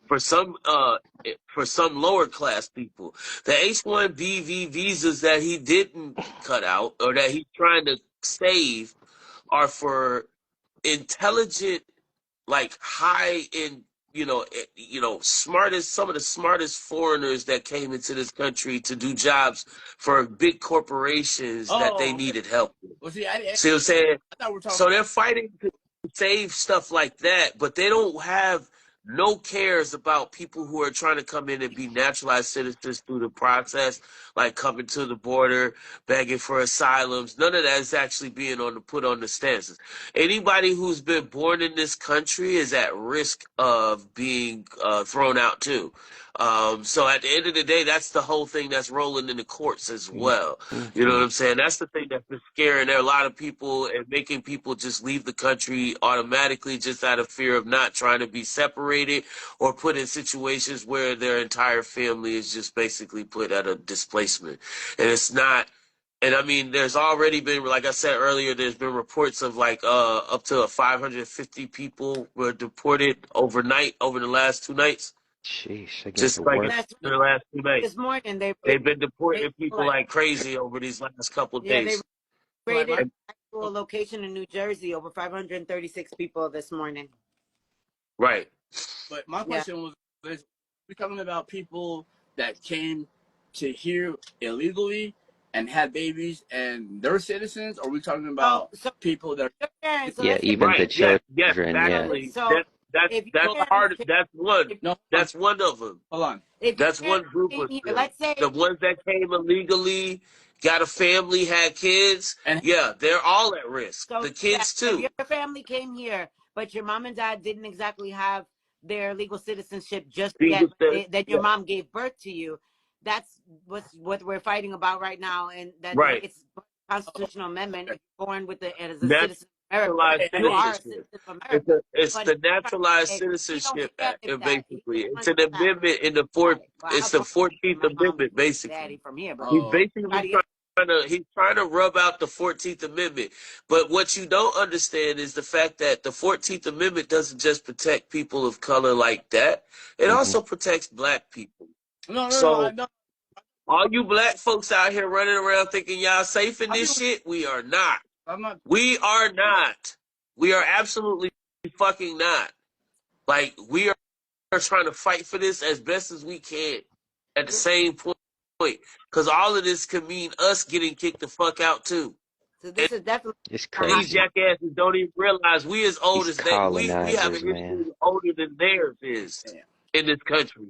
for some for some lower class people. The H-1B visas that he didn't cut out or that he's trying to save are for intelligent, like high in, smartest, some of the smartest foreigners that came into this country to do jobs for big corporations that they Oh, okay. needed help with. Well, See what I'm saying? I thought we were talking So about. they're fighting to save stuff like that, but they don't have no cares about people who are trying to come in and be naturalized citizens through the process, like coming to the border, begging for asylums. None of that is actually being put on the stances. Anybody who's been born in this country is at risk of being thrown out too. So at the end of the day, that's the whole thing that's rolling in the courts as well. You know what I'm saying? That's the thing that's been scaring there a lot of people and making people just leave the country automatically just out of fear of not trying to be separated or put in situations where their entire family is just basically put at a displacement. And it's not. And I mean, there's already been, like I said earlier, there's been reports of like up to 550 people were deported overnight over the last 2 nights. Sheesh, I get Just to like work. in the last 2 nights. This morning They've been deporting raided, people like crazy over these last couple of they days. raided And- an actual location in New Jersey. Over 536 people this morning. right. But my question was, we're talking about people that came to here illegally and had babies and they're citizens, or are we talking about people that your parents, so Yeah, let's say even the Right. Yes. Yes. children. Yeah. Exactly. So That's if your that's parents part. That's one. no, That's one of them. hold on. if your That's one parents group came of here, them. let's say The ones that came illegally, got a family, had kids. And Yeah, they're all at risk. so The kids if too. your family came here, but your mom and dad didn't exactly have their legal citizenship just yet, then your mom gave birth to you. That's what we're fighting about right now, and that Right. it's constitutional amendment. If you're born with as a Nat- citizen of America, Naturalized you are a citizenship. citizen of America. It's But the Naturalized he don't Citizenship care Act, if that. basically. He It's doesn't an want that. amendment in the it's the 14th Amendment, basically. Daddy from here, but He's basically he's trying to rub out the 14th Amendment. But what you don't understand is the fact that the 14th Amendment doesn't just protect people of color like that. It also protects black people. no, All you black folks out here running around thinking y'all safe in this shit, we are not. I'm not. We are not. We are absolutely fucking not. Like, we are trying to fight for this as best as we can at the same point. Because all of this could mean us getting kicked the fuck out, too. So this is definitely It's These crazy. jackasses don't even realize we as old These as they. We have a colonizers, history man. older than theirs is in this country.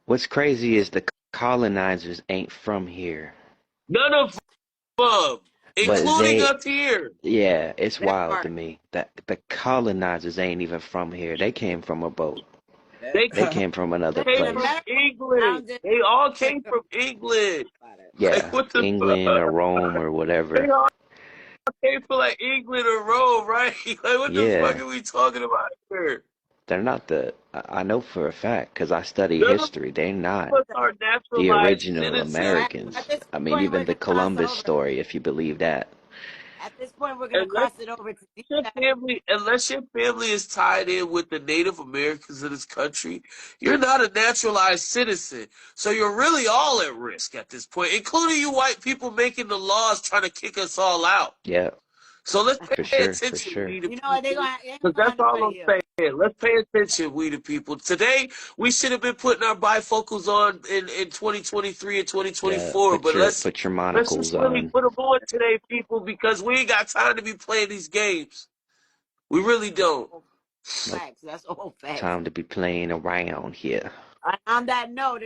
What's crazy is the colonizers ain't from here. None of them, including us here. Yeah, it's That wild part. to me that the colonizers ain't even from here. They came from a boat. They They came from another came place. from England. They all came from England. Yeah, Like, what the England fuck? or Rome or They whatever. all came from like England or Rome, right? Like, what the fuck are we talking about here? They're not I know for a fact because I study None of history. They're not us are the naturalized original citizens. Americans. At this I mean, point, even we're the gonna cross it Columbus over. story, if you believe that. At this point, we're gonna cross it over to Unless your family is tied in with the Native Americans of this country, you're not a naturalized citizen. So you're really all at risk at this point, including you white people making the laws trying to kick us all out. Yeah, So let's pay for sure, attention, for sure. we the You know what? people. They ain't Because gonna that's have all nobody I'm here. saying. Let's pay attention, we the people. Today, we should have been putting our bifocals on in 2023 and 2024. Yeah, But let's put your just monocles really on. put them on today, people, because we ain't got time to be playing these games. We really don't. Facts. That's all facts. Time to be playing around here. And on that note,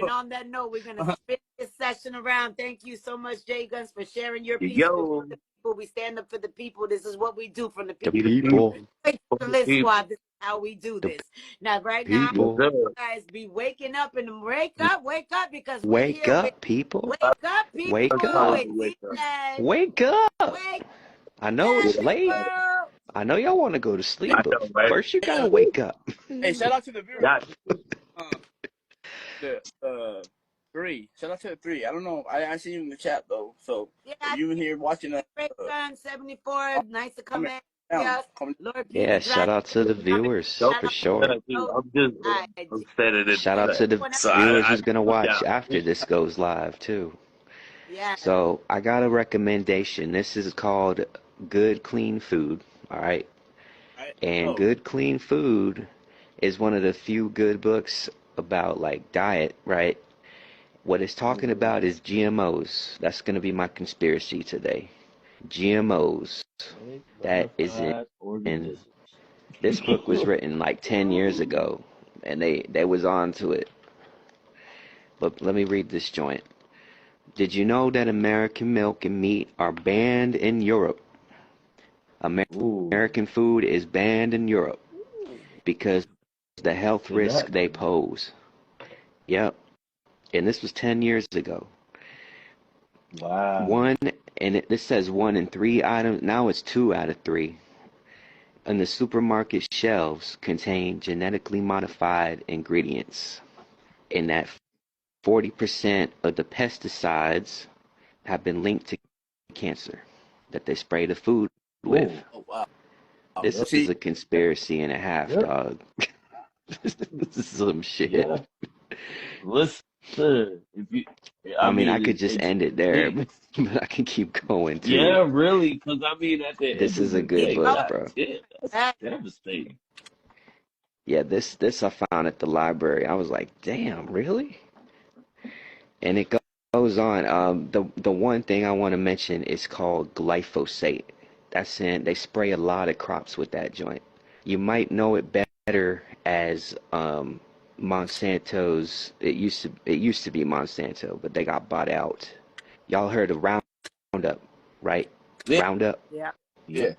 we're gonna spin this session around. Thank you so much, Jay Guns, for sharing your piece Yo. with the people. We stand up for the people. This is what we do from the The people. people. The List Squad. This is how we do this. Now, right now, People. you guys be waking up and wake up because we're Wake here. up, people. Wake up, people. Wake up. Wake up. I know it's late. I know y'all want to go to sleep, I but know, right? first you gotta wake up. Hey, shout out to the viewers. Yeah. The three. Shout out to the three. I don't know. I see you in the chat though. So Yeah, you in here watching us. Break 74. Nice to come in. down. Lord Yeah, Beauty shout Dragon. out to the viewers for sure. I'm standing in Shout out the to the back. So viewers I who's gonna watch yeah. after this goes live too. Yeah. So I got a recommendation. This is called Good Clean Food. All right. And Good Clean Food is one of the few good books about like diet, right? What it's talking about is GMOs. That's going to be my conspiracy today. GMOs. That is in this book was written like 10 years ago and they was on to it. But let me read this joint. Did you know that American milk and meat are banned in Europe? American food is banned in Europe because the health risk they pose. Yep. And this was 10 years ago. Wow. This says 1 in 3 items. Now it's 2 out of 3. And the supermarket shelves contain genetically modified ingredients. And that 40% of the pesticides have been linked to cancer that they spray the food with. Oh, wow. This is a conspiracy and a half, dog. This is some shit. Yeah. Listen, I mean, I could just end it there, but I can keep going too. Yeah, really, because I mean, at the This end is of a the good day, book, bro. that's devastating. Yeah, this I found at the library. I was like, damn, really? And it goes on. The one thing I want to mention is called glyphosate. That's in, they spray a lot of crops with that joint. You might know it better as Monsanto's. It used to be Monsanto, but they got bought out. Y'all heard of Roundup, right? Yeah. Roundup. Yeah. Yep.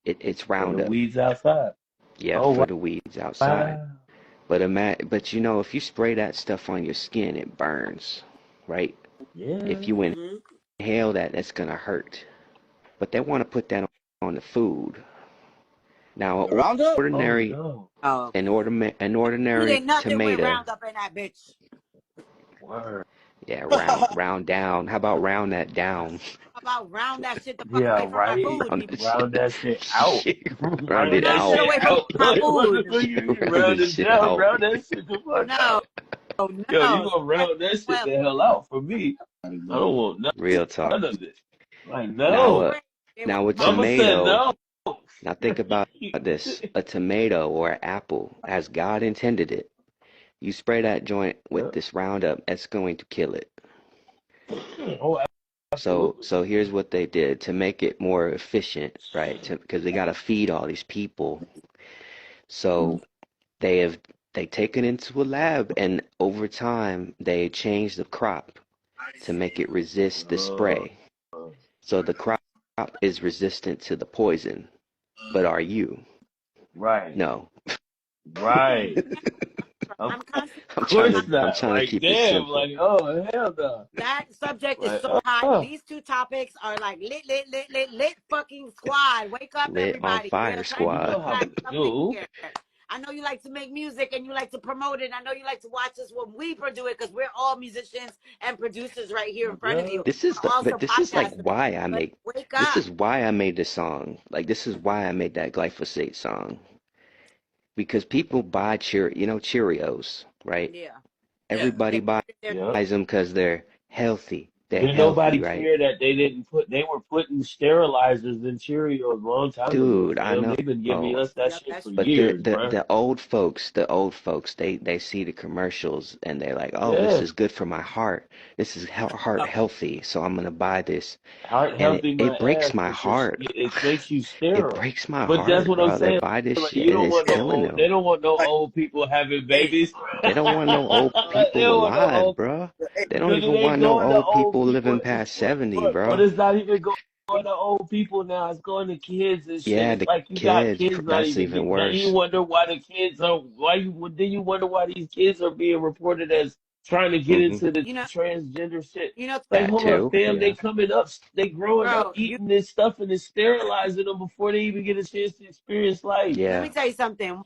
It's For the Roundup. weeds outside. Yeah, Oh, for the weeds outside. wow. But you know, if you spray that stuff on your skin, it burns, right? Yeah. If you inhale that, that's gonna hurt. But they want to put that on the food. Now, Roundup? ordinary, Oh, Oh. an You ordinary ain't nothing with tomato. Roundup in that bitch. no. Word. Yeah, round down. How about round that down? How about round that shit the fuck Yeah, away from my right. food, Round people? Round that shit out. Round Round it that Round it shit out. away from out. my What food. the fuck you mean? Round Round this it shit down. out. Round that shit the fuck out. No, Yo, you no. gonna round that shit the hell out for me? I don't want Real talk. none of it. Like, Now, no. now a Mama said tomato. no. Now think about this. A tomato or an apple, as God intended it. You spray that joint with this Roundup, that's going to kill it. Oh, absolutely. So here's what they did to make it more efficient, right? Because they got to feed all these people. So they take it into a lab, and over time they change the crop to make it resist the spray. So the crop is resistant to the poison. But are you? Right. No. Right. I'm I'm trying to like, keep damn, it simple. like, oh, hell no. That subject is Like, so hot. These two topics are like lit fucking squad. Wake up, Lit on everybody. fire We are trying you squad. know to how attack we something do. here. I know you like to make music and you like to promote it. I know you like to watch us when we produce it because we're all musicians and producers right here in front of you. This is Also this is like podcasters. why I make Wake this up. is why I made the song. Like this is why I made that glyphosate song. Because people buy Cheerios, right? Yeah. Everybody buys them because they're healthy. They're Did healthy, nobody right? care that they were putting sterilizers in Cheerios a long time Dude, ago, I know. They've been giving us that shit for But years, bro. the old folks, they see the commercials and they're like, oh, this is good for my heart. This is heart healthy, so I'm gonna buy this. Heart And healthy, it breaks ass, my but heart. it makes you It sterile. breaks my But that's heart, what I'm bro. They saying. buy this Like, shit you and don't it's want no killing old. They them. don't want no old people having babies. They don't want no old They people don't want no alive, old. bro. They don't Because it even ain't want no going to old old people living people. past 70, But bro. it's not even going to old people now. It's going to kids and shit. Yeah, It's the like you got kids, kids not that's even even getting. Now you worse. wonder why the kids are. Then you wonder why these kids are being reported as trying to get into the transgender shit. Like, That hold up, too, fam. yeah. They coming up. They growing up eating this stuff and it's sterilizing them before they even get a chance to experience life. Yeah. Let me tell you something.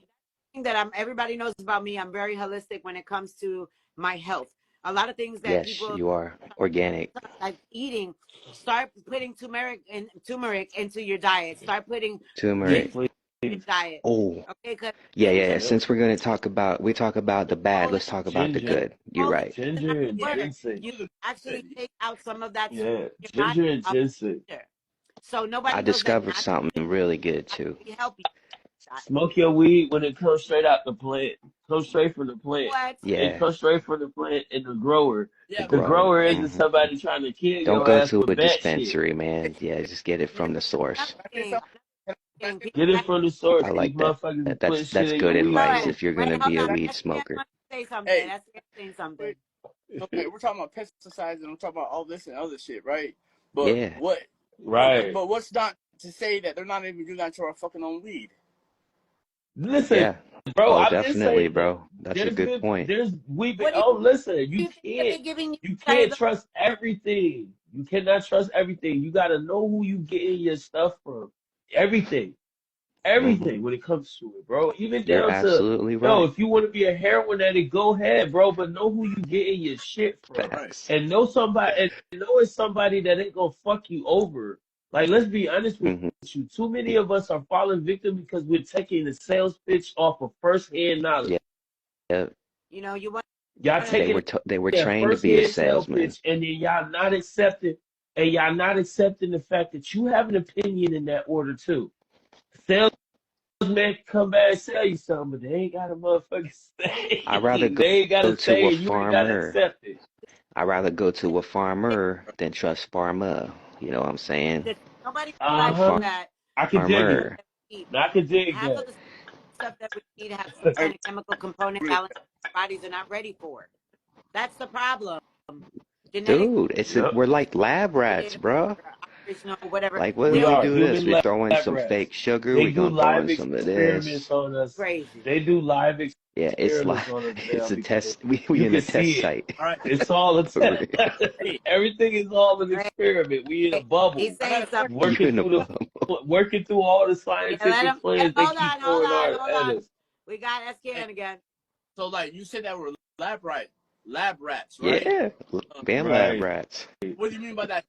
That everybody knows about me. I'm very holistic when it comes to my health. A lot of things that Yes, people you are organic. like eating, start putting turmeric into your diet. Start putting Turmeric. ginger in your diet. Oh, Okay, because yeah, ginger, yeah. Since we're gonna talk about, we talk about the bad, all let's it, talk about the Ginger, good. You're all it right. is does not ginger and work. ginseng. You actually take out some of that sweet Yeah, in your diet. ginger and ginseng. So I nobody knows that discovered natural things something really good too. actually help you. Smoke your weed when it comes straight out the plant. Comes straight from the plant. What? It Yeah, comes straight from the plant and the grower. the Yeah, The but grower. grower isn't Hmm. somebody trying to kill Don't your go ass to with a bat shit. dispensary, man. Yeah, just get it yeah. from the Another source. I say thing, something. Can I say people Get it that, from the source. I These like that. motherfuckers is putting That's shit in good your weed advice for if you're wait, gonna hold be a on. weed SKN smoker. wants to say something. Hey, SKN saying something. so like we're talking about pesticides and we're talking about all this and other shit, right? But Yeah, right. what's not to say that they're not even doing that to our fucking own weed? Listen, yeah. bro, Oh, I've been definitely, saying that. bro. That's a good point. We've been, What do listen, you think that they're giving you? you That is can't trust everything. You cannot trust everything. You got to know who you getting your stuff from. Everything. Hmm. Everything when it comes to it, bro. Even You're down to, absolutely yo, right. if you want to be a heroin addict, go ahead, bro. But know who you getting your shit from, Right. Facts. and know somebody, and know it's somebody that ain't gonna fuck you over. Like, let's be honest with Hmm. you. Too many of us are falling victim because we're taking the sales pitch off of first-hand knowledge. Yeah, yeah. you want Y'all to taking They were that trained to be a first-hand sales salesman. pitch, and then y'all not accepting the fact that you have an opinion in that order too. Salesman come back and sell you something, but they ain't got a motherfucking say. I'd rather They ain't got go a to say, a and you ain't got to farmer. accept it. I'd rather go to a farmer than trust pharma. You know what I'm saying? nobody Uh A realizes huh. that I can dig stuff it. farmer. that we eat, I can dig half of that. the stuff that we eat have some I kind of chemical component agree. balance our bodies are not ready for. That's the problem. Genetic Dude, Yep. we're like lab rats, coded bruh. or operational whatever. Like, what We if we are do this? human We lab throw in some rats. fake sugar. They We do gonna throw in live some of experiments this. on us. Crazy. They do live Yeah, it's experiments like on us now it's a because test. We you in can a test see it. site All right. It's all a for test. real. Hey, Everything is all an Right. experiment. We in a He's bubble, I got saying a something. question. You in a bubble. working through all the Yeah, let scientific him. plans they Hold keep on, hold throwing on, out hold at on. us. We got Hey, SKN again. so like you said that we're lab rats, right? Yeah, band lab Right. rats. What do you mean by that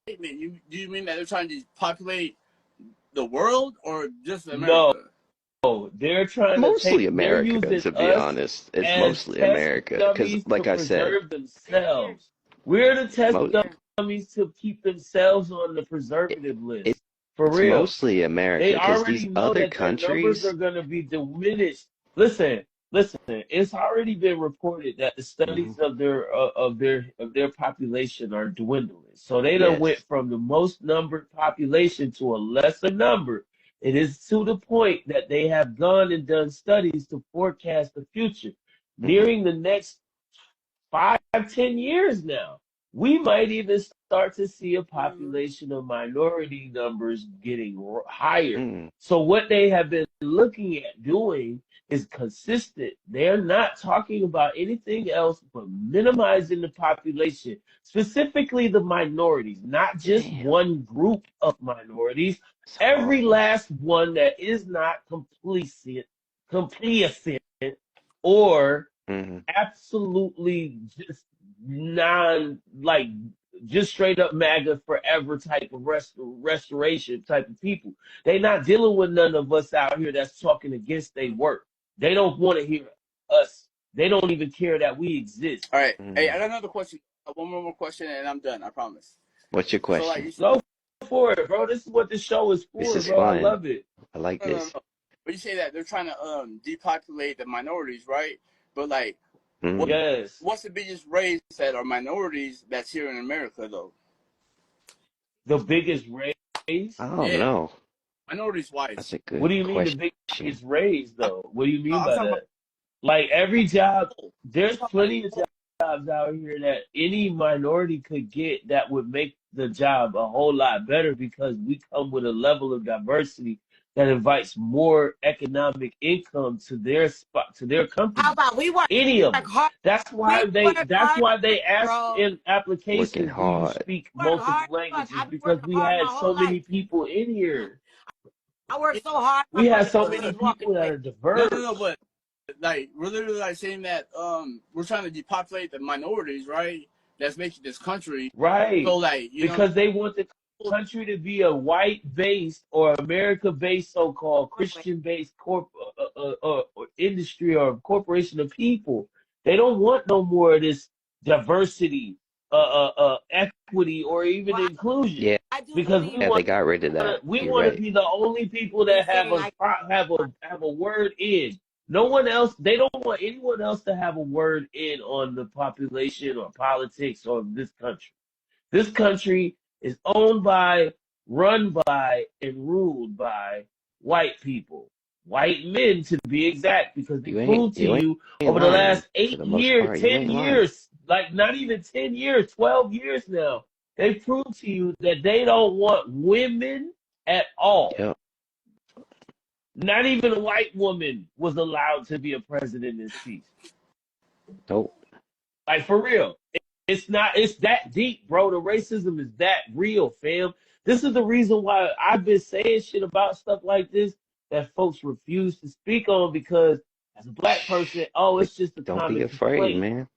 statement? Do you mean that they're trying to populate the world or just No, America? they're trying to Mostly take. They're America, using to be us honest. It's as mostly test America, because, dummies to like I said, preserve themselves. We're the test mo dummies to keep themselves on the it, preservative it, list. For it's real. mostly America, They because these already know other that their numbers are countries. going to be diminished. Listen. It's already been reported that the Hmm. studies of their population are dwindling. So they done went Yes. from the most numbered population to a lesser number. It is to the point that they have gone and done studies to forecast the future. Hmm. Nearing the next 5, 10 years now, we might even start to see a Mm-hmm. population of minority numbers getting higher. Mm. So what they have been looking at doing is consistent. They're not talking about anything else but minimizing the population, specifically the minorities, not just Damn, one group of minorities, it's every hard. last one that is not complacent, or Hmm. absolutely just non like just straight up MAGA forever type of restoration type of people. They not dealing with none of us out here that's talking against their work. They don't want to hear us. They don't even care that we exist. All right. Hey, I Mm. got another question. One more question, and I'm done. I promise. What's your So like question? you said, Go for it, bro. This is what this show is This for, is bro. I fun. love it. I like no. this. But you say that they're trying to depopulate the minorities, right? But like, what Hmm. Yes. what's the biggest race that are minorities that's here in America though? The biggest race? I don't Yeah, know. minorities That's wise. a What good do you mean the question. biggest raise I'm, though? What do you mean I'm by talking about that? Like every job, whole. there's I'm talking about plenty of whole. jobs out here that any minority could get that would make the job a whole lot better because we come with a level of diversity that invites more economic income to their spot, to their How companies. about we work Any of them. hard? We work That's hard, why they ask bro. in Working applications, do you hard. speak Work hard. multiple Fuck, languages? I've been Because working we hard my had whole so life. many people in here. I worked so hard. My We have brother so knew he many was walking people that away. are No, diverse. but like we're literally like saying that we're trying to depopulate the minorities, right? That's making this country. Right. So like because they want the country to be a white-based or America-based, so-called Christian-based industry or corporation of people. They don't want no more of this diversity, equity, or even inclusion. Yeah, Because they got rid of that. we You're want to right. be the only people that have a word in. No one else. They don't want anyone else to have a word in on the population or politics of this country. This country is owned by, run by, and ruled by white people. White men, to be exact, because they proved to you over the last 8 years, 10 years, like not even 10 years, 12 years now, they proved to you that they don't want women at all. Yep. Not even a white woman was allowed to be a president in this piece. Nope. Like, for real. It's that deep, bro. The racism is that real, fam. This is the reason why I've been saying shit about stuff like this that folks refuse to speak on, because as a black person, it's just a Don't common be afraid, complaint. man.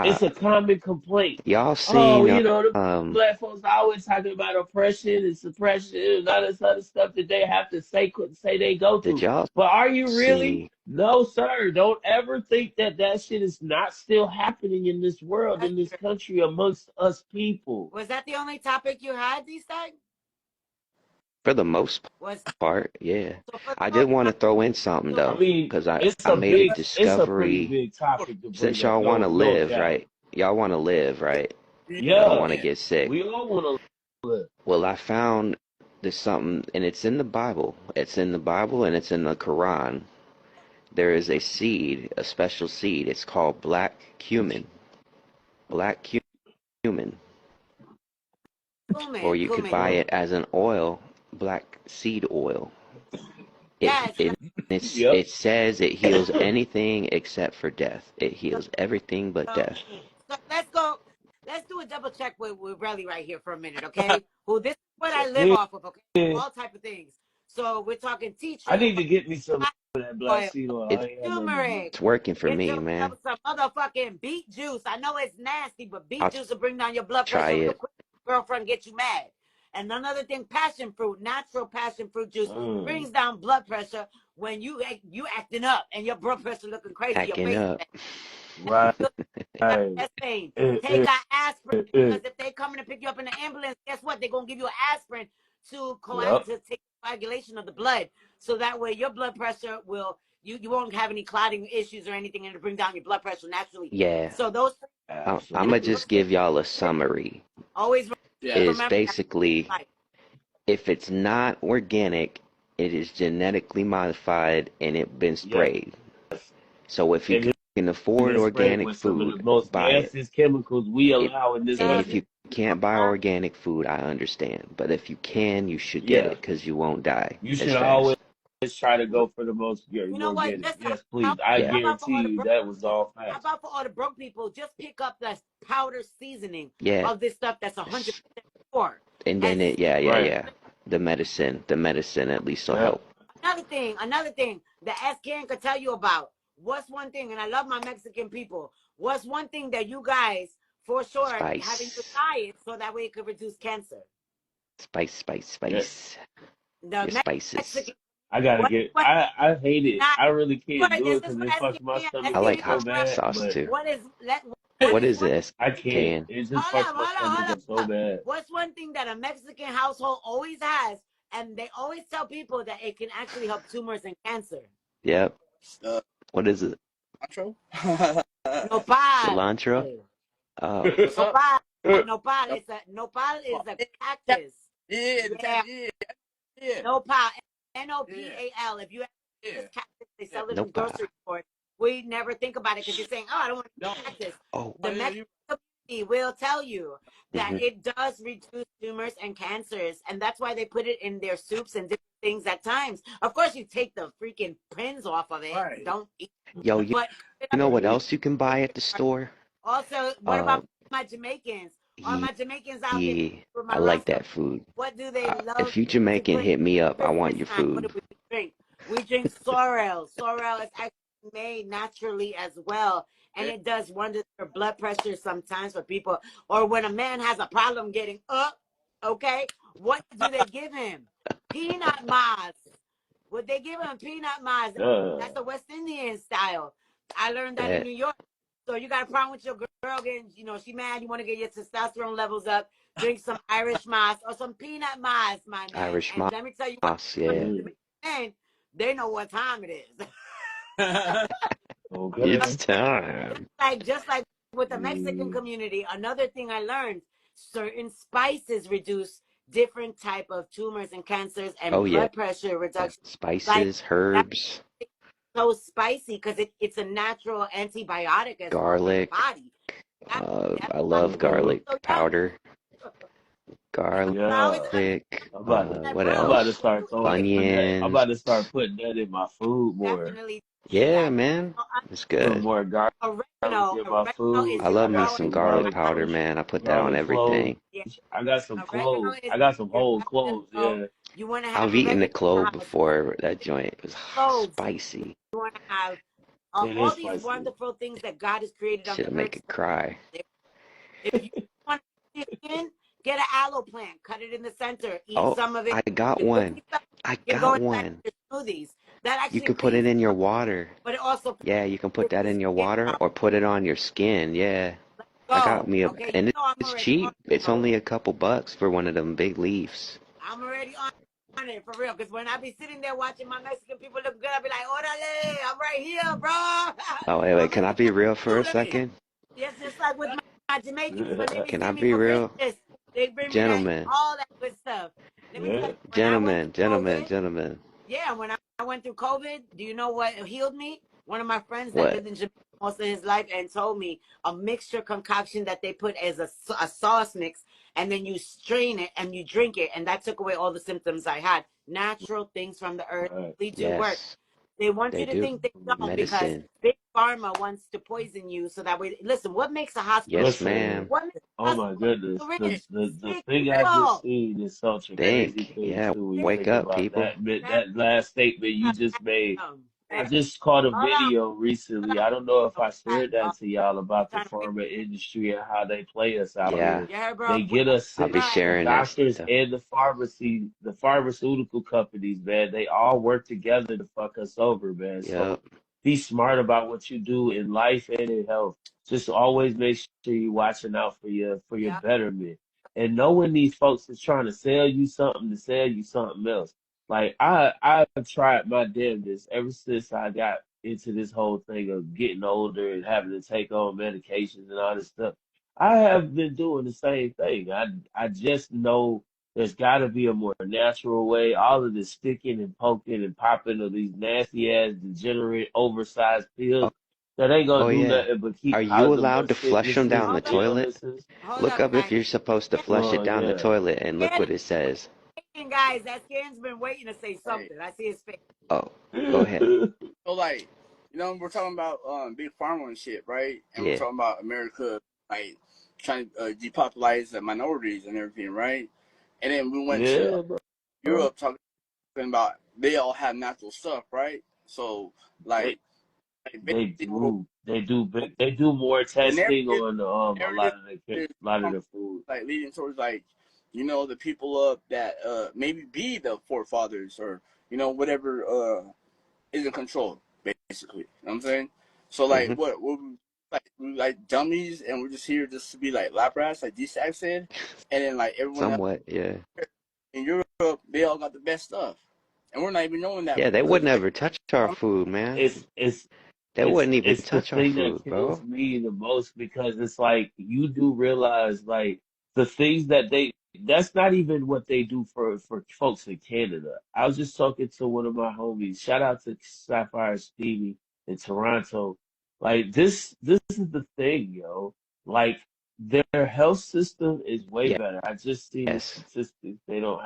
It's a common complaint. Y'all seen the black folks always talking about oppression and suppression and all this other stuff that they have to say they go through. But are you really? No, sir. Don't ever think that shit is not still happening in this world, in this country, amongst us people. Was that the only topic you had these days? For the most part, yeah. I did want to throw in something though, because I made a discovery. It's a pretty big topic to since y'all want to live, right? Y'all want to live, right? Yeah. Don't want to get sick. We all want to live. Well, I found there's something, and it's in the Bible. It's in the Bible, and it's in the Quran. There is a seed, a special seed. It's called black cumin. Black cumin. Or you could buy it as an oil. Black seed oil. It says it heals anything except for death. It heals everything but death. So let's do a double check with Relly right here for a minute, okay? Well, this is what I live off of, okay? All type of things. So we're talking tea tree. I need to get me some of that black seed oil. Turmeric. It's working for me, man. Some motherfucking beet juice. I know it's nasty, but beet juice will bring down your blood pressure. Try it. Girlfriend get you mad. And another thing, passion fruit, natural passion fruit juice brings down blood pressure when you acting up and your blood pressure looking crazy. Acting up. Right. Take an aspirin, because if they coming to pick you up in the ambulance, guess what? They're gonna give you an aspirin to take coagulation of the blood, so that way your blood pressure will you won't have any clotting issues or anything, and it'll bring down your blood pressure naturally. Yeah. So those. I'm gonna just give y'all a summary. Always. Is basically, if it's not organic, it is genetically modified and it's been sprayed. Yes. So if you can afford organic food, buy it. Chemicals we allow in this and if you can't buy organic food, I understand. But if you can, you should get it, because you won't die. You should always try to go for the most organic. You know what? Yes, please. I guarantee you that was all fast. How about for all the broke people, just pick up the powder seasoning of this stuff that's 100% pure. And then the medicine at least will help. Another thing that SKN could tell you about. What's one thing, and I love my Mexican people, what's one thing that you guys, for sure, having to diet so that way it could reduce cancer? Spice. Yes. The spices. Mexican, I gotta I hate it. I really can't do it because it fucks my stomach. I like hot sauce too. What is this? I can't. It just fucks my stomach so bad. What's one thing that a Mexican household always has, and they always tell people that it can actually help tumors and cancer? Yep. What is it? Cilantro. Cilantro. Oh. Nopal is a cactus. Yeah. Nopal. Nopal. If you have this cactus, they sell it in grocery stores. We never think about it because you're saying, I don't want to cactus. The Mexican community will tell you that it does reduce tumors and cancers, and that's why they put it in their soups and different things at times. Of course, you take the freaking pins off of it. Right. Don't eat. Yo, you know what else you can buy at the store? Also, what about my Jamaicans? All my Jamaicans out there. I like that food. What do they love? If you Jamaican, hit me up. I want your food. What do we drink? We drink sorrel. Sorrel is actually made naturally as well, and it does wonders for blood pressure sometimes for people, or when a man has a problem getting up. Okay, what do they give him? Peanut moss. Would they give him peanut moss? That's the West Indian style. I learned that in New York. So you got a problem with your girl getting, she mad, you want to get your testosterone levels up, drink some Irish moss or some peanut moss, my man. Irish and let me tell you what, yeah. they know what time it is. Okay. It's time. Just like with the Mexican community, another thing I learned, certain spices reduce different type of tumors and cancers and blood pressure reduction. Spices, herbs. So spicy because it's a natural antibiotic as garlic. well for the body. I love garlic powder. Garlic. What else? I'm about to start onions. I'm about to start putting that in my food more. Definitely. Yeah, man. It's good. Put more garlic in my food. I love me some garlic powder, man. I put that on everything. I got some cloves. I got some whole cloves, yeah. You want to have I've eaten the clove before. That joint was spicy. You want to have all these wonderful things that God has created on the earth. Should make it cry. If you want to see skin, get an aloe plant, cut it in the center, eat some of it. I got one. Smoothies. That actually you could put it in your water. But it also you can put that in your water or put it on your skin. Yeah. I got me and it's cheap. It's only a couple bucks for one of them big leaves. I'm already on it for real, because when I be sitting there watching my Mexican people look good, I be like, "Orale, I'm right here, bro." Oh wait, can I be real for a second? Yes, just like with my Jamaicans, when they can I be real? They bring gentlemen, me all that good stuff. Gentlemen. Yeah, when I went through COVID, do you know what healed me? One of my friends that lived in Jamaica most of his life and told me a mixture concoction that they put as a sauce mix, and then you strain it and you drink it, and that took away all the symptoms I had. Natural things from the earth really do work. They want you to think they don't because Big Pharma wants to poison you so that way. Listen, what makes a hospital? Yes, ma'am. Oh my goodness, the thing I just seen is such a crazy thing too. Wake up, people. That last statement you just made. I just caught a video recently. I don't know if I shared that to y'all about the pharma industry and how they play us out here. They get us sick. I'll be sharing doctors and the pharmaceutical companies, man. They all work together to fuck us over, man. So be smart about what you do in life and in health. Just always make sure you're watching out for your betterment. And knowing these folks is trying to sell you something else. Like I've tried my damnedest ever since I got into this whole thing of getting older and having to take on medications and all this stuff. I have been doing the same thing. I just know there's got to be a more natural way. All of this sticking and poking and popping of these nasty ass degenerate oversized pills that ain't gonna do nothing but keep. Are you allowed to flush them down the toilet? Look up if you're supposed to flush it down the toilet and look what it says. Guys, that skin's been waiting to say something. I see his face. Oh, go ahead. So like, we're talking about big pharma and shit, right? And we're talking about America like trying to depopulate the minorities and everything, right? And then we went to Europe talking about they all have natural stuff, right? So like they do more testing on a lot of the food, like leading towards like the people up that maybe be the forefathers or whatever is in control, basically. You know what I'm saying? So like what we like dummies and we're just here just to be like lap rats, like D-Sack said, and then like everyone else in Europe, they all got the best stuff. And we're not even knowing that. Yeah, they would never touch our food, man. They wouldn't even touch our food, bro. It's the thing that kills me the most because it's like you do realize like the things that that's not even what they do for folks in Canada. I was just talking to one of my homies. Shout out to Sapphire Stevie in Toronto. Like this is the thing, yo. Like their health system is way better. I just seen the statistics. They don't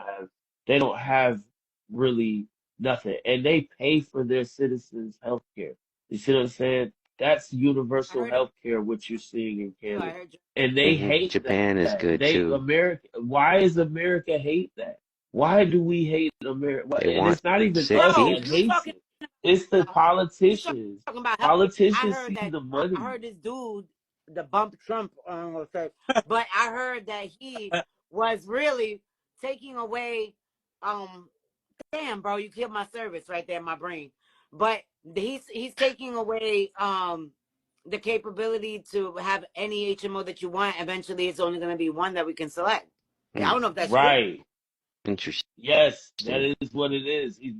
have really nothing, and they pay for their citizens' health care. You see what I'm saying? That's universal health care, what you're seeing in Canada. And they hate Japan that. is good too. Why does America hate that? Why do we hate America? They And want it's not even sick us No, that people. you hates talking it. It's the you politicians. talking about health. I Politicians heard see that. the I money. heard this dude, the bump Trump, I'm gonna say, but I heard that he was really taking away. Damn, bro, you killed my service right there in my brain. But he's taking away the capability to have any HMO that you want. Eventually, it's only going to be one that we can select. I don't know if that's Right. Interesting. Yes, that is what it is. He's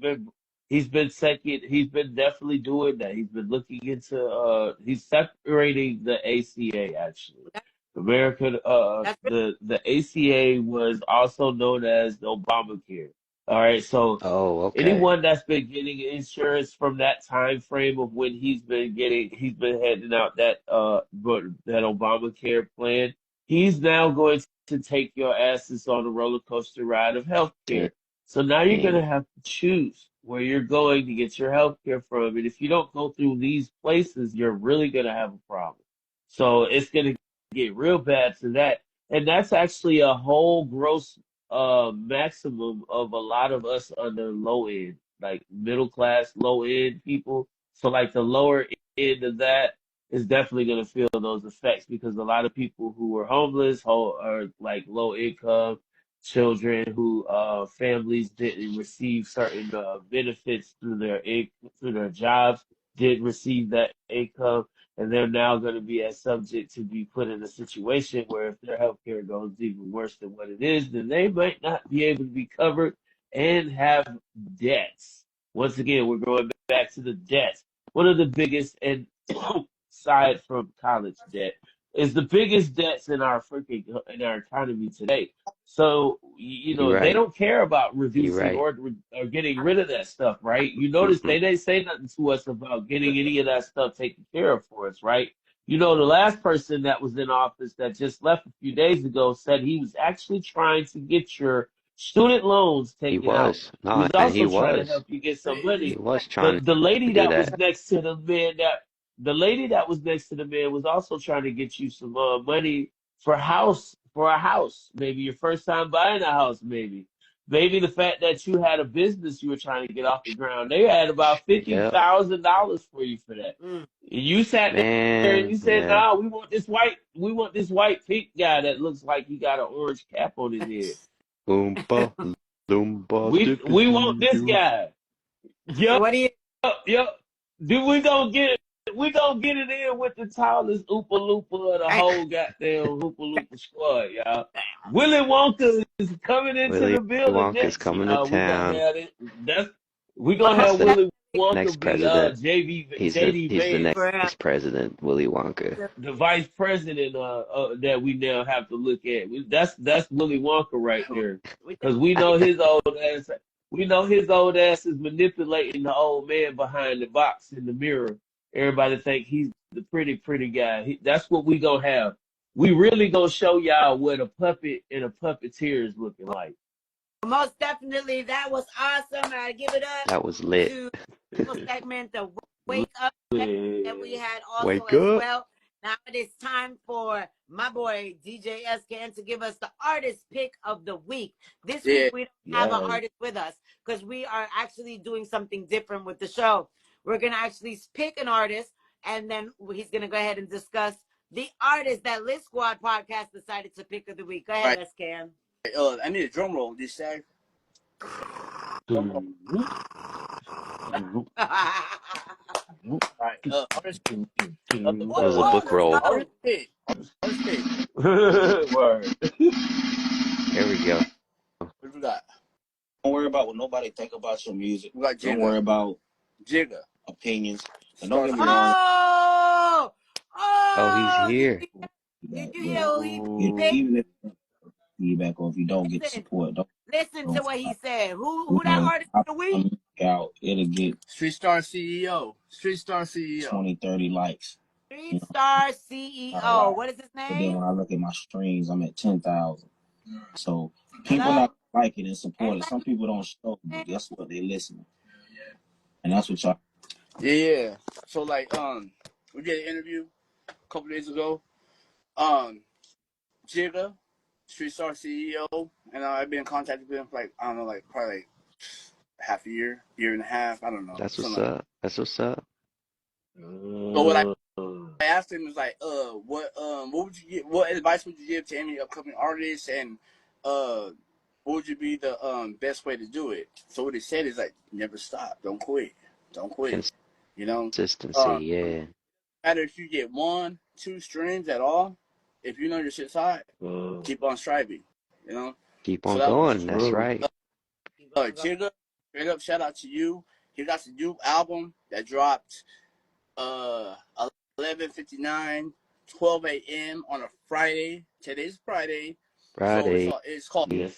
been second. He's been definitely doing that. He's been looking into he's separating the ACA actually. true. American That's the ACA was also known as the Obamacare. All right, so Oh, okay. anyone that's been getting insurance from that time frame of when he's been handing out that Obamacare plan, he's now going to take your asses on a roller coaster ride of healthcare. So now you're going to have to choose where you're going to get your healthcare from. And if you don't go through these places, you're really going to have a problem. So it's going to get real bad to that. And that's actually a whole gross maximum of a lot of us on the low end, like middle class, low end people. So like the lower end of that is definitely going to feel those effects because a lot of people who are homeless are like low income children who families didn't receive certain benefits through their jobs, didn't receive that income, and they're now going to be subject to be put in a situation where if their health care goes even worse than what it is, then they might not be able to be covered and have debts. Once again, we're going back to the debts. One of the biggest, and aside from college debt, is the biggest debts in our economy today. So You're they right. don't care about You're reducing right. or getting rid of that stuff, right? You notice Mm-mm. they didn't say nothing to us about getting any of that stuff taken care of for us, right? The last person that was in office that just left a few days ago said he was actually trying to get your student loans He taken out. was. He No, was and he also trying to was. help you get some He money. was The trying the to lady do that was that. next to the lady that was next to the man was also trying to get you some money for a house, maybe your first time buying a house, maybe the fact that you had a business you were trying to get off the ground. They had about Yep. $50,000 for you for that. Mm. And you sat there and Man, you said, yeah. "No, we want this white pink guy that looks like he got an orange cap on his head. Oompa, loompa, We want dippity this doo. guy." So Yup, what do you? yup. Dude, we gonna get it in with the tallest Oopa Loopa of the whole goddamn Oopa Loopa squad, y'all. Willy Wonka is coming into Willy the building Wonka's next, coming to y'all. We gonna town. have it. We gonna Most That's have the Willy definitely Wonka next be president. JD He's the Vance, for him. next president, Willy Wonka. the vice president that we now have to look at. That's Willy Wonka right there, We because we know his old ass. We know his old ass is manipulating the old man behind the box in the mirror. Everybody think he's the pretty guy. That's what we gonna have. We really gonna show y'all what a puppet and a puppeteer is looking like. most definitely that was awesome. I give it up That was lit. to the segment, the wake up segment that we had also Wake as up. well. Now it is time for my boy DJ SKN to give us the artist pick of the week. This week we don't have an Yeah. artist with us because we are actually doing something different with the show. We're gonna actually pick an artist and then he's gonna go ahead and discuss the artist that Lit Squad podcast decided to pick of the week. Go ahead, SKN. I need a drum roll this side. Drum roll. All right. Artist of the That was a Whoa, book let's roll. go. artist pick. Artist pick. Word. Here we go. What do we got? Don't worry about what nobody think about your music. We got Don't worry Jigga. about Jigga. opinions. And don't get me Starfire. wrong. Oh, he's here. Did you hear who he picked? Even if feedback or if you don't get the support, Listen to what he said. Who you that know, artist of the week? out, it'll get Street Star CEO. Street Star CEO. 20, 30 likes. Street Star CEO. What is his But then name? when I look at my streams, I'm at 10,000. So people not like it and support it. Some people don't show, but guess what? They listening. And that's what y'all. Yeah. So like we did an interview a couple days ago. Jigga Street Star CEO, and I've been in contact with him for like, I don't know, like probably like half a year, year and a half. I don't know. That's what's Something like up. That's what's up. so what I asked him was like, what would you give, what advice would you give to any upcoming artists, and what would you be the best way to do it? So what he said is like, never stop, don't quit, you know. Consistency, yeah. Matter if you get 1, 2 streams at all, if you know your shit's hot, keep on striving, you know. Keep So on that was going. That's right. Jigga, straight up shout out to you. He got the new album that dropped 11:59, 12 a.m. on a Friday. Today's Friday. Friday. So it's called Yes.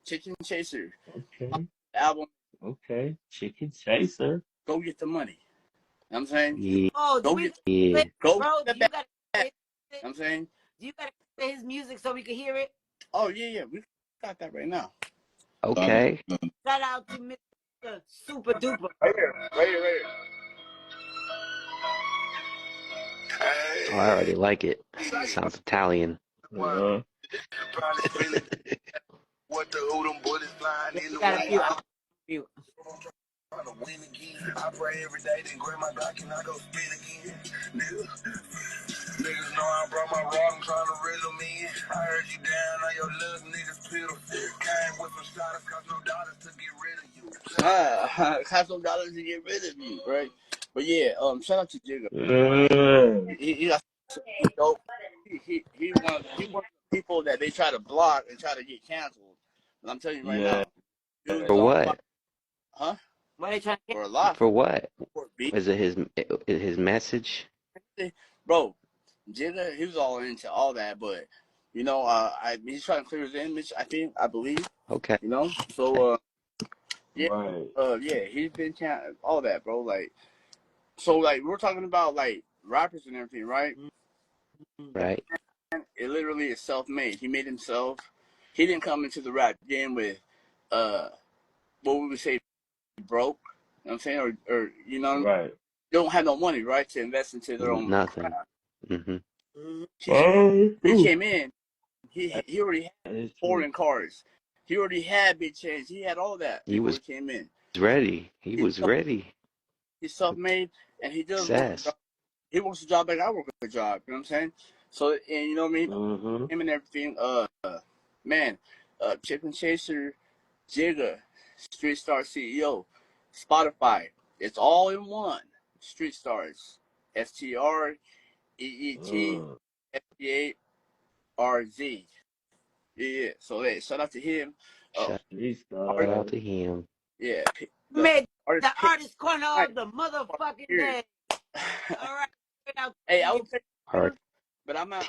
Chicken Chaser. Okay. Album. Okay. Chicken Chaser. Go get the money. You know what I'm saying? Yeah. Oh, Go get the bag. I'm saying? Do you gotta play his music so we can hear it? Oh yeah, we got that right now. Okay. Shout out to Mr. Super Duper. Right here. Oh, I already like it. Sounds Italian. Uh-huh. What the who them bullets flying in the way. Trying to win again. I pray every day, then grab my Glock and I go spin again. Niggas know I brought my rod, I'm trying to reel them in. I heard you down on your luck, niggas piddle. Came with some shotters, cost no dollars to get rid of you. Cost no dollars to get rid of you, right? But yeah, shout out to Jigga. He got dope. He one of the people that they try to block and try to get canceled. And I'm telling you right now. Dude, for what? Huh? Why they trying to for a lot. For what? For Is it his message? Bro, Jigga, he was all into all that, but you know, he's trying to clear his image. I believe. Okay. You know, so yeah, right. Yeah, he's been all that, bro. Like, so like we're talking about like rappers and everything, right? Right. It literally is self-made. He made himself. He didn't come into the rap game with what we would say broke. You know what I'm saying? Or you know, right. Don't have no money, right, to invest into their own nothing. craft. Mm-hmm. He came in. He already had foreign cars. He already had big chains. He had all that before he came in. Ready. He was ready. He's self-made, and he does work. He works a job like I work a job. You know what I'm saying? So, and you know what I mean? Mm-hmm. Him and everything. Man, Chicken Chaser, Jigga, Street Star CEO, Spotify. It's all in one. Street Stars. STREET STARZ. Yeah. So hey, shout out to him. Shout out to him. Yeah. The artist corner of the motherfucking day. All right. Hey, I would say Hard. but I'm gonna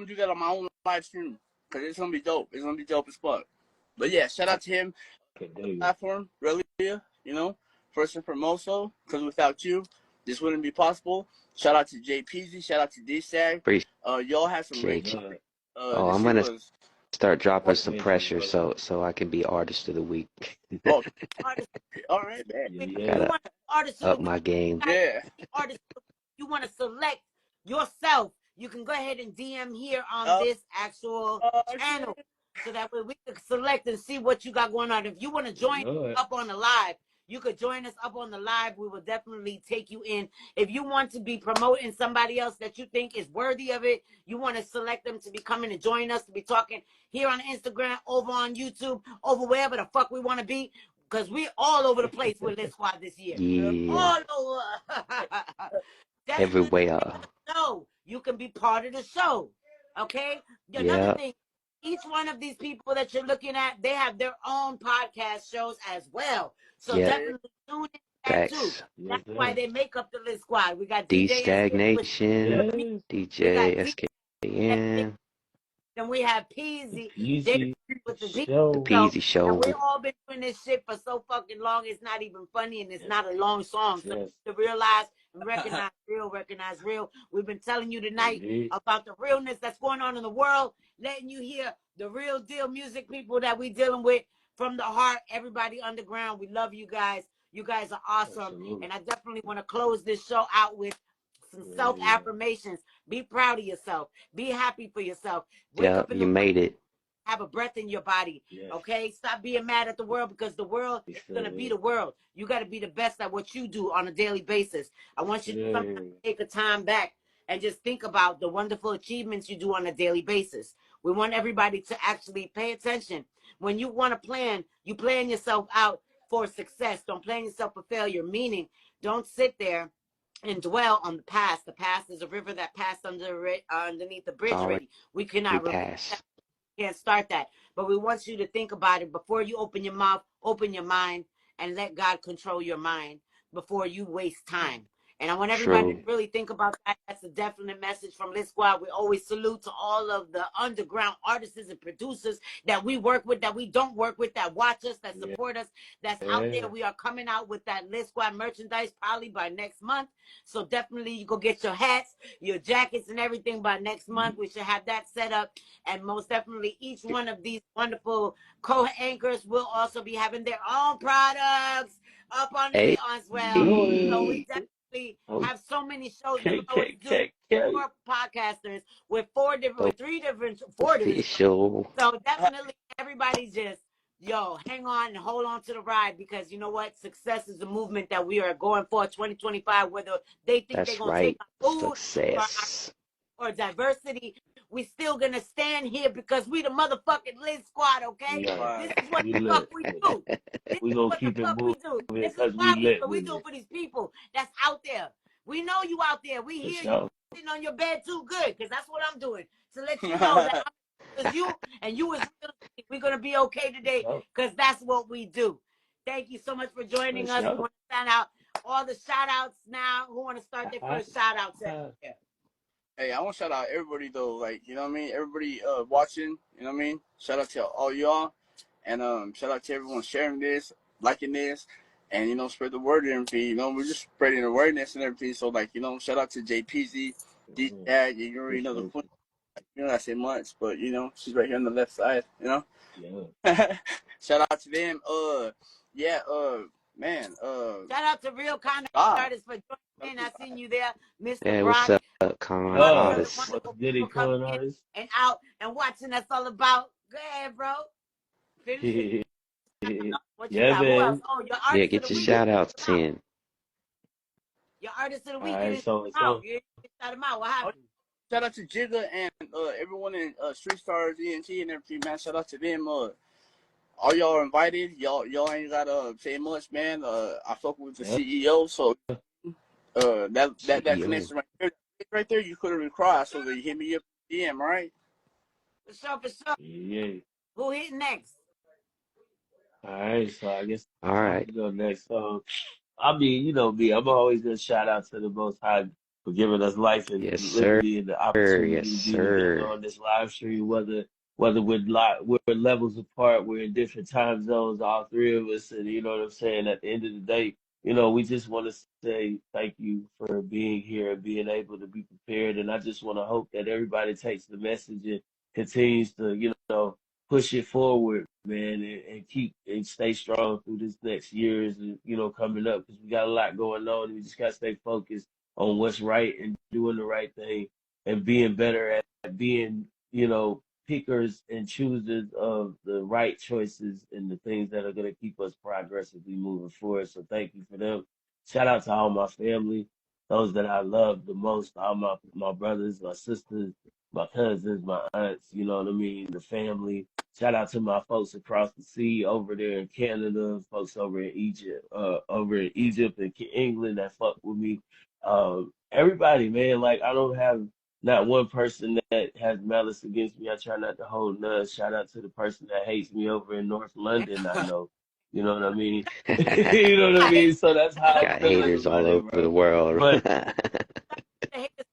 do that on my own live stream because it's gonna be dope. It's gonna be dope as fuck. But yeah, shout out to him. Platform, really, you know, first and foremost, because without you, this wouldn't be possible. Shout out to JPZ. Shout out to D-Stag. Y'all have some great. I'm gonna start dropping some pressure so I can be artist of the week. All right, man. Gotta up my game. Yeah. Artist, you want to select yourself, you can go ahead and DM here on this actual channel, so that way we can select and see what you got going on. If you want to join up on the live, you could join us up on the live. We will definitely take you in. If you want to be promoting somebody else that you think is worthy of it, you want to select them to be coming and join us, to be talking here on Instagram, over on YouTube, over wherever the fuck we want to be, because we all over the place with Lit Squad this year. Yeah. All over. Everywhere. So you can be part of the show. Okay? Another thing, each one of these people that you're looking at, they have their own podcast shows as well. So definitely tune in that too. That's why they make up the Lit Squad. We got DJ Stagnation, DJ SKN. Then we have Peasy with the Peasy Show. And we've all been doing this shit for so fucking long, it's not even funny, and it's not a long song. So to realize and recognize real. We've been telling you tonight about the realness that's going on in the world, letting you hear the real deal music people that we dealing with from the heart. Everybody underground, we love you guys. You guys are awesome. Absolutely. And I definitely want to close this show out with some self affirmations. Be proud of yourself. Be happy for yourself. Wake Yeah, up in you the morning, made it. have a breath in your body. Okay, stop being mad at the world, because the world is gonna be the world. You got to be the best at what you do on a daily basis. I want you to sometimes take a time back and just think about the wonderful achievements you do on a daily basis. We want everybody to actually pay attention. When you want to plan, you plan yourself out for success. Don't plan yourself for failure. Meaning, don't sit there and dwell on the past. The past is a river that passed underneath the bridge Already already. We cannot reverse that. passed. Can't start that. But we want you to think about it before you open your mouth, open your mind, and let God control your mind before you waste time. And I want everybody to True. really think about that. That's a definite message from Lit Squad. We always salute to all of the underground artists and producers that we work with, that we don't work with, that watch us, that support us, that's out there. We are coming out with that Lit Squad merchandise probably by next month. So definitely you go get your hats, your jackets, and everything by next month. We should have that set up. And most definitely each one of these wonderful co-anchors will also be having their own products up Hey. as well. So we definitely have so many shows. We're going to do 4 podcasters with 3 different Official. So definitely everybody just, hang on and hold on to the ride, because you know what? Success is the movement that we are going for 2025, whether they think they're That's going to take right. our food Success. or diversity. We still going to stand here because we the motherfucking Lit Squad, okay? This is what the fuck we do. This is what the fuck we do. This is why we do it for these people that's out there. We know you out there. We hear you sitting on your bed too good, because that's what I'm doing, to let you know that it's you and you is real. We're going to be okay today, because that's what we do. Thank you so much for joining us. We want to send out all the shout outs now. Who want to start their first shout out session? Hey, I want to shout out everybody though, like, you know what I mean? Everybody watching, you know what I mean? Shout out to all y'all, and shout out to everyone sharing this, liking this, and, you know, spread the word and everything. You know, we're just spreading awareness and everything. So, like, you know, shout out to JPZ, D-Dad, you already know the point. You know, I say much, but, you know, she's right here on the left side, you know? Yeah. Shout out to them. Man. Shout out to Real Kind of Artists for joining in. I seen you there, Mr. Hey, Brock. what's up, con artist? Wonderful people coming in and out and watching us all about. Go ahead, bro. Finish it. What you got? Who else? Oh, your artist Yeah, of get the your week. shout outs in. Your artist of the week. Right, You shout him out. What happened? Shout out to Jigga and everyone in Street Stars, ENT, and everything, man. Shout out to them. All y'all are invited. Y'all ain't gotta say much, man. I fuck with the CEO, so that connection right there, you couldn't require. So they hit me up DM, right? For sure. Yeah. Who hit next? All right, so I guess All right. go next. I mean, you know me, I'm always gonna shout out to the Most High for giving us life and Yes, sir. liberty and the opportunity Yes, to be together sir. on this live stream. Whether we're levels apart, we're in different time zones, all 3 of us, and you know what I'm saying. At the end of the day, you know, we just want to say thank you for being here and being able to be prepared. And I just want to hope that everybody takes the message and continues to, you know, push it forward, man, and keep and stay strong through this next years, you know, coming up, because we got a lot going on. And we just got to stay focused on what's right and doing the right thing and being better at being, you know, pickers and choosers of the right choices and the things that are going to keep us progressively moving forward. So thank you for them. Shout out to all my family, those that I love the most, all my brothers, my sisters, my cousins, my aunts, you know what I mean, the family. Shout out to my folks across the sea over there in Canada, folks over in Egypt and England that fuck with me. Everybody, man, like I don't have not one person that has malice against me. I try not to hold none. Shout out to the person that hates me over in North London. I know, you know what I mean. You know what I mean. So that's how I'm Got feeling haters all about it, over bro. the world. But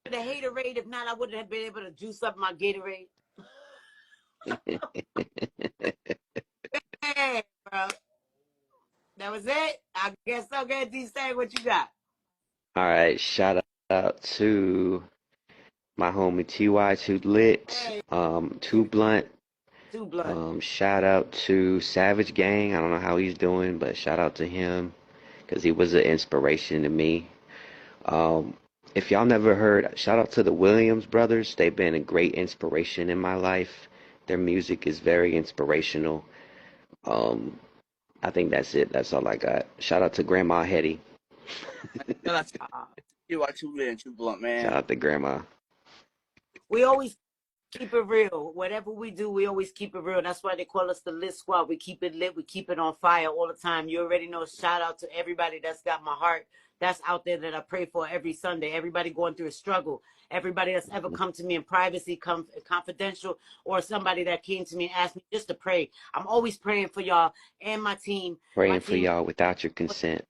The haterade. If not, I wouldn't have been able to juice up my Gatorade. Hey, bro. That was it. I guess so. Good. D-Say, what you got? All right, shout out to my homie TY Too Lit, Too Blunt. Too Blunt. Shout out to Savage Gang. I don't know how he's doing, but shout out to him because he was an inspiration to me. if y'all never heard, shout out to the Williams brothers. They've been a great inspiration in my life. Their music is very inspirational. I think that's it. That's all I got. Shout out to Grandma Hetty. Shout out to you, Too Lit and Too Blunt, man. Shout out to Grandma. We always keep it real. Whatever we do, we always keep it real. That's why they call us the Lit Squad. We keep it lit. We keep it on fire all the time. You already know. Shout out to everybody that's got my heart. That's out there that I pray for every Sunday. Everybody going through a struggle. Everybody that's ever come to me in privacy, confidential, or somebody that came to me and asked me just to pray. I'm always praying for y'all and my team. Praying for y'all without your consent.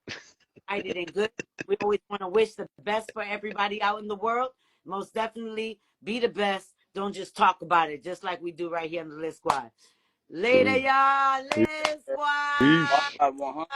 Excited and good. We always want to wish the best for everybody out in the world. Most definitely be the best. Don't just talk about it, just like we do right here in the Lit Squad. Later, y'all. Lit Squad.